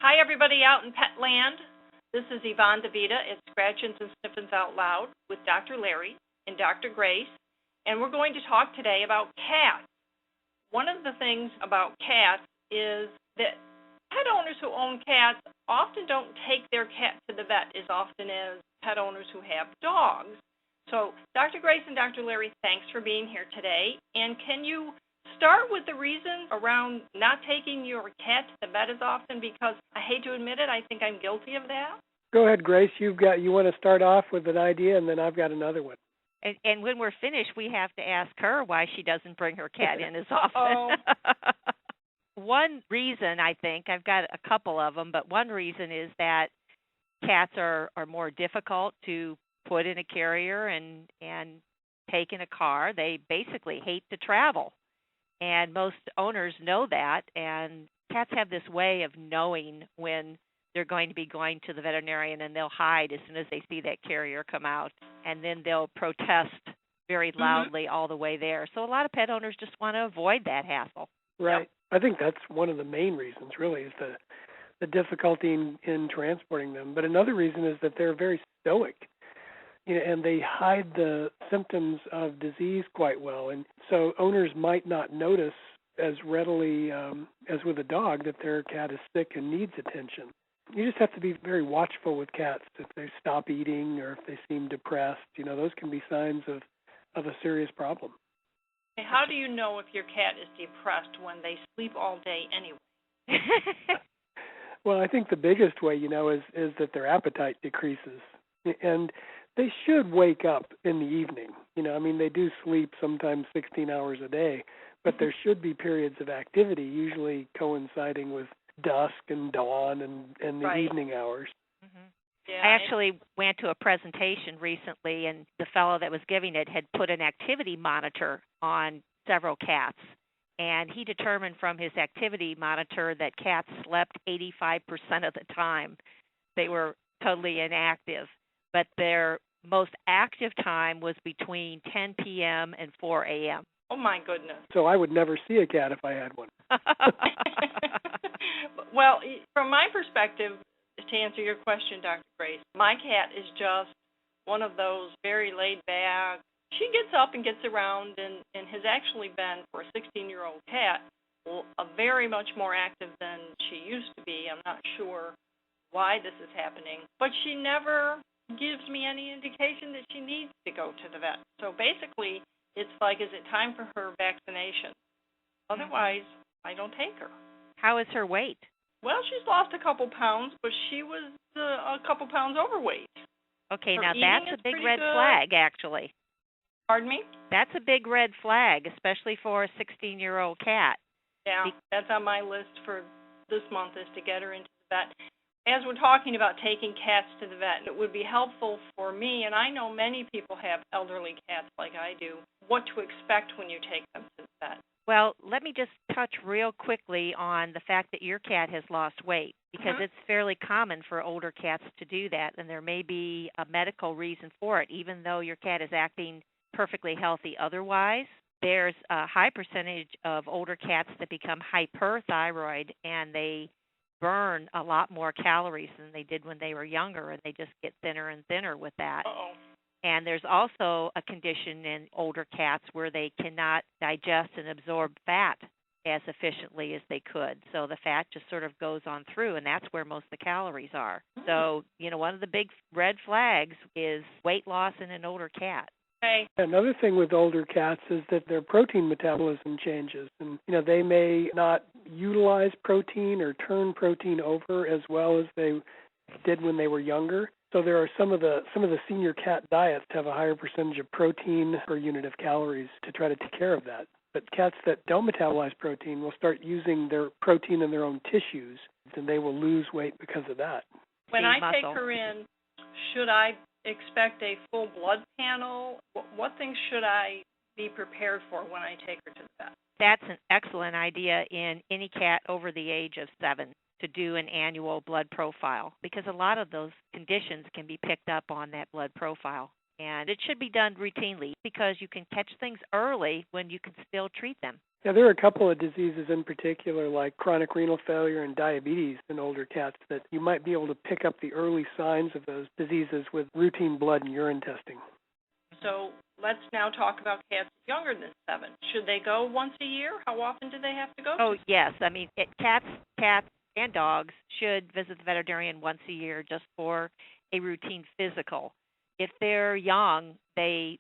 Hi, everybody out in pet land. This is Yvonne DeVita at Scratchins and Sniffins Out Loud with Dr. Larry and Dr. Grace, and we're going to talk today about cats. One of the things about cats is that pet owners who own cats often don't take their cat to the vet as often as pet owners who have dogs. So, Dr. Grace and Dr. Larry, thanks for being here today. And can you start with the reason around not taking your cat to the vet as often? Because I hate to admit it, I think I'm guilty of that. Go ahead, Grace. You want to start off with an idea, and then I've got another one. And when we're finished, we have to ask her why she doesn't bring her cat in as often. One reason, I think, I've got a couple of them, but one reason is that cats are more difficult to put in a carrier and take in a car. They basically hate to travel. And most owners know that, and cats have this way of knowing when they're going to be going to the veterinarian, and they'll hide as soon as they see that carrier come out, and then they'll protest very loudly all the way there. So a lot of pet owners just want to avoid that hassle. Right. Yep. I think that's one of the main reasons, really, is the difficulty in transporting them. But another reason is that they're very stoic. And they hide the symptoms of disease quite well. And so owners might not notice as readily as with a dog that their cat is sick and needs attention. You just have to be very watchful with cats. If they stop eating or if they seem depressed, those can be signs of a serious problem. How do you know if your cat is depressed when they sleep all day anyway? Well, I think the biggest way, is that their appetite decreases. And they should wake up in the evening. They do sleep sometimes 16 hours a day, but there should be periods of activity, usually coinciding with dusk and dawn and the evening hours. Mm-hmm. Yeah, I actually went to a presentation recently, and the fellow that was giving it had put an activity monitor on several cats. And he determined from his activity monitor that cats slept 85% of the time. They were totally inactive. But their most active time was between 10 p.m. and 4 a.m. Oh, my goodness. So I would never see a cat if I had one. Well, from my perspective, to answer your question, Dr. Grace, my cat is just one of those very laid-back. She gets up and gets around and has actually been, for a 16-year-old cat, very much more active than she used to be. I'm not sure why this is happening, but she never gives me any indication that she needs to go to the vet. So basically, it's like, is it time for her vaccination? Otherwise, I don't take her. How is her weight? Well, she's lost a couple pounds, but she was a couple pounds overweight. Okay, her now that's a big red flag, actually. Pardon me? That's a big red flag, especially for a 16-year-old cat. Yeah, that's on my list for this month, is to get her into the vet. As we're talking about taking cats to the vet, it would be helpful for me, and I know many people have elderly cats like I do, what to expect when you take them to the vet. Well, let me just touch real quickly on the fact that your cat has lost weight, because it's fairly common for older cats to do that, and there may be a medical reason for it. Even though your cat is acting perfectly healthy otherwise, there's a high percentage of older cats that become hyperthyroid, and they burn a lot more calories than they did when they were younger, and they just get thinner and thinner with that. Uh-oh. And there's also a condition in older cats where they cannot digest and absorb fat as efficiently as they could. So the fat just sort of goes on through, and that's where most of the calories are. So, one of the big red flags is weight loss in an older cat. Okay. Another thing with older cats is that their protein metabolism changes, and they may not utilize protein or turn protein over as well as they did when they were younger. So there are some of the senior cat diets have a higher percentage of protein per unit of calories to try to take care of that. But cats that don't metabolize protein will start using their protein in their own tissues, and they will lose weight because of that. When I take her in, should I expect a full blood panel? What things should I be prepared for when I take her to the vet? That's an excellent idea in any cat over the age of 7 to do an annual blood profile, because a lot of those conditions can be picked up on that blood profile. And it should be done routinely because you can catch things early when you can still treat them. Yeah, there are a couple of diseases in particular, like chronic renal failure and diabetes in older cats, that you might be able to pick up the early signs of those diseases with routine blood and urine testing. So let's now talk about cats younger than 7. Should they go once a year? How often do they have to go? Oh, yes. I mean, cats and dogs should visit the veterinarian once a year just for a routine physical. If they're young, they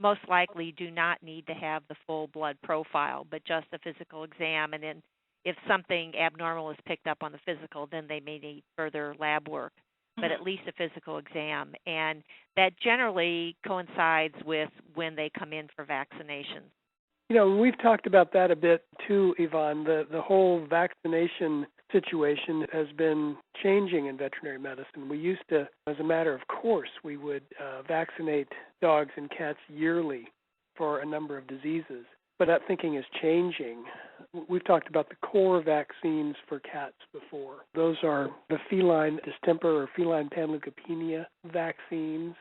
most likely do not need to have the full blood profile, but just a physical exam. And then if something abnormal is picked up on the physical, then they may need further lab work, but at least a physical exam. And that generally coincides with when they come in for vaccinations. You know, we've talked about that a bit too, Yvonne. The whole vaccination situation has been changing in veterinary medicine. We used to, as a matter of course, we would vaccinate dogs and cats yearly for a number of diseases. But that thinking is changing. We've talked about the core vaccines for cats before. Those are the feline distemper or feline panleukopenia vaccines.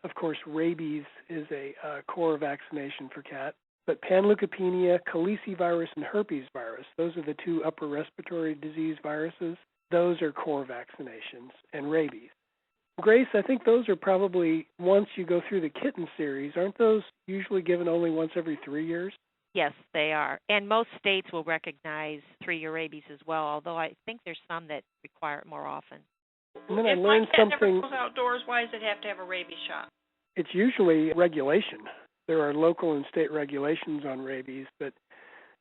Of course, rabies is a core vaccination for cats. But panleukopenia, calicivirus, and herpes virus, those are the 2 upper respiratory disease viruses. Those are core vaccinations, and rabies. Grace, I think those are probably, once you go through the kitten series, aren't those usually given only once every 3 years? Yes, they are. And most states will recognize 3-year rabies as well, although I think there's some that require it more often. And then if I learned my cat something. never goes outdoors, why does it have to have a rabies shot? It's usually regulation. There are local and state regulations on rabies, but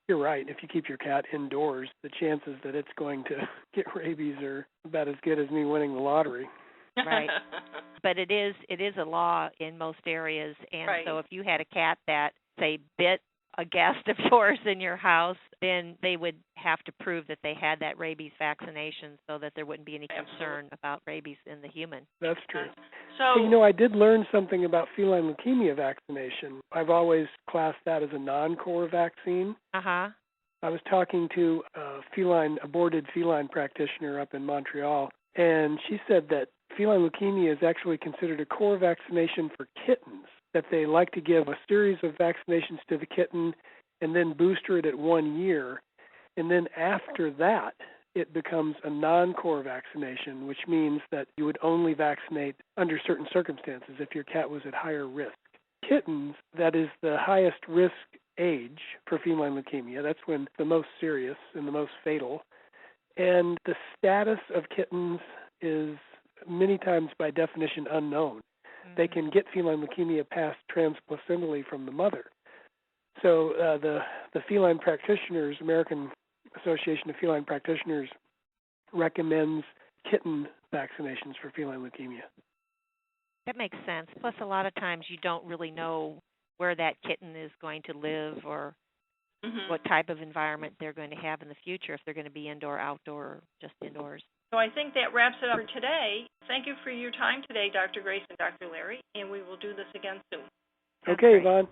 you're right. If you keep your cat indoors, the chances that it's going to get rabies are about as good as me winning the lottery. Right. But it is a law in most areas, and so if you had a cat that, say, bit a guest of yours in your house, then they would have to prove that they had that rabies vaccination so that there wouldn't be any concern about rabies in the human. That's true. So, you know, I did learn something about feline leukemia vaccination. I've always classed that as a non-core vaccine. Uh-huh. I was talking to a aborted feline practitioner up in Montreal, and she said that feline leukemia is actually considered a core vaccination for kittens, that they like to give a series of vaccinations to the kitten and then booster it at 1 year. And then after that, it becomes a non-core vaccination, which means that you would only vaccinate under certain circumstances if your cat was at higher risk. Kittens, that is the highest risk age for feline leukemia. That's when the most serious and the most fatal. And the status of kittens is many times by definition unknown. They can get feline leukemia passed transplacentally from the mother. So the feline practitioners, American Association of Feline Practitioners, recommends kitten vaccinations for feline leukemia. That makes sense. Plus, a lot of times you don't really know where that kitten is going to live or what type of environment they're going to have in the future, if they're going to be indoor, outdoor, or just indoors. So I think that wraps it up for today. Thank you for your time today, Dr. Grace and Dr. Larry, and we will do this again soon. Okay, Yvonne.